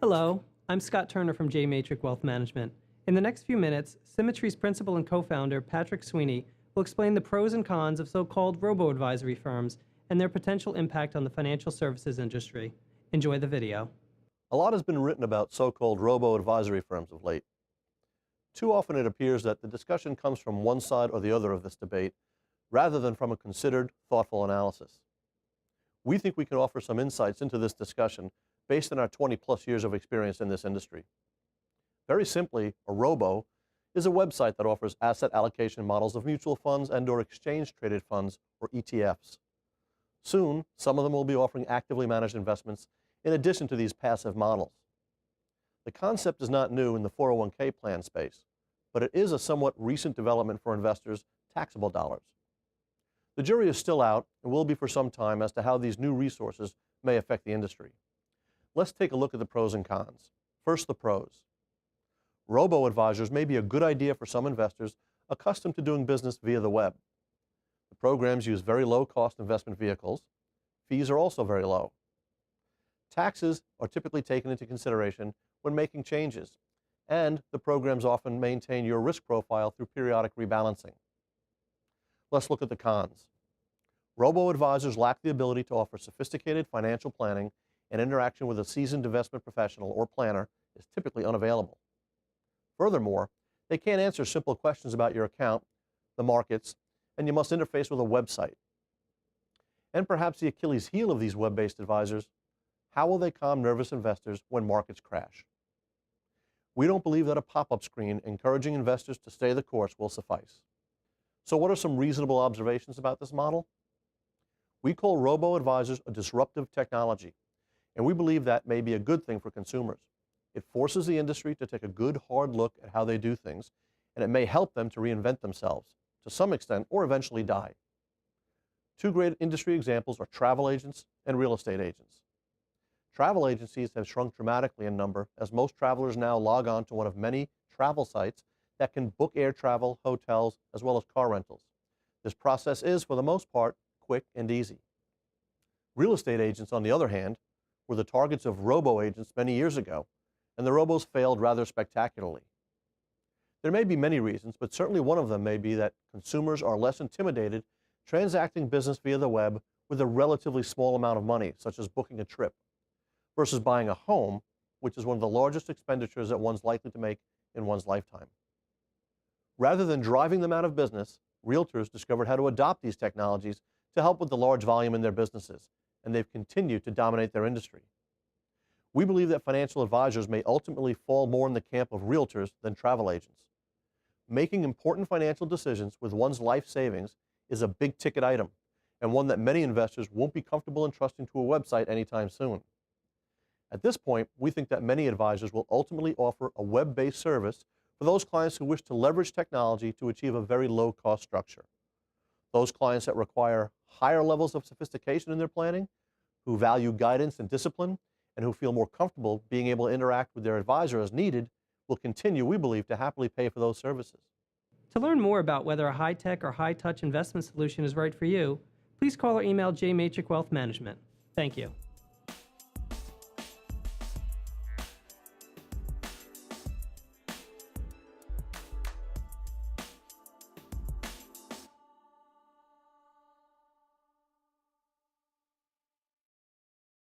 Hello, I'm Scott Turner from JMatrik Wealth Management. In the next few minutes, Symmetry's principal and co-founder, Patrick Sweeney, will explain the pros and cons of so-called robo-advisory firms and their potential impact on the financial services industry. Enjoy the video. A lot has been written about so-called robo-advisory firms of late. Too often it appears that the discussion comes from one side or the other of this debate, rather than from a considered, thoughtful analysis. We think we can offer some insights into this discussion based on our 20-plus years of experience in this industry. Very simply, a robo is a website that offers asset allocation models of mutual funds and/or exchange-traded funds, or ETFs. Soon, some of them will be offering actively managed investments in addition to these passive models. The concept is not new in the 401k plan space, but it is a somewhat recent development for investors' taxable dollars. The jury is still out and will be for some time as to how these new resources may affect the industry. Let's take a look at the pros and cons. First, the pros. Robo-advisors may be a good idea for some investors accustomed to doing business via the web. The programs use very low-cost investment vehicles. Fees are also very low. Taxes are typically taken into consideration when making changes, and the programs often maintain your risk profile through periodic rebalancing. Let's look at the cons. Robo-advisors lack the ability to offer sophisticated financial planning, and interaction with a seasoned investment professional or planner is typically unavailable. Furthermore, they can't answer simple questions about your account, the markets, and you must interface with a website. And perhaps the Achilles heel of these web-based advisors: how will they calm nervous investors when markets crash? We don't believe that a pop-up screen encouraging investors to stay the course will suffice. So what are some reasonable observations about this model? We call robo-advisors a disruptive technology, and we believe that may be a good thing for consumers. It forces the industry to take a good, hard look at how they do things, and it may help them to reinvent themselves, to some extent, or eventually die. Two great industry examples are travel agents and real estate agents. Travel agencies have shrunk dramatically in number, as most travelers now log on to one of many travel sites that can book air travel, hotels, as well as car rentals. This process is, for the most part, quick and easy. Real estate agents, on the other hand, were the targets of robo-agents many years ago, and the robos failed rather spectacularly. There may be many reasons, but certainly one of them may be that consumers are less intimidated transacting business via the web with a relatively small amount of money, such as booking a trip, versus buying a home, which is one of the largest expenditures that one's likely to make in one's lifetime. Rather than driving them out of business, realtors discovered how to adopt these technologies to help with the large volume in their businesses, and they've continued to dominate their industry. We believe that financial advisors may ultimately fall more in the camp of realtors than travel agents. Making important financial decisions with one's life savings is a big-ticket item, and one that many investors won't be comfortable entrusting to a website anytime soon. At this point, we think that many advisors will ultimately offer a web-based service for those clients who wish to leverage technology to achieve a very low-cost structure. Those clients that require higher levels of sophistication in their planning, who value guidance and discipline, and who feel more comfortable being able to interact with their advisor as needed, will continue, we believe, to happily pay for those services. To learn more about whether a high-tech or high-touch investment solution is right for you, please call or email JMatrik Wealth Management. Thank you.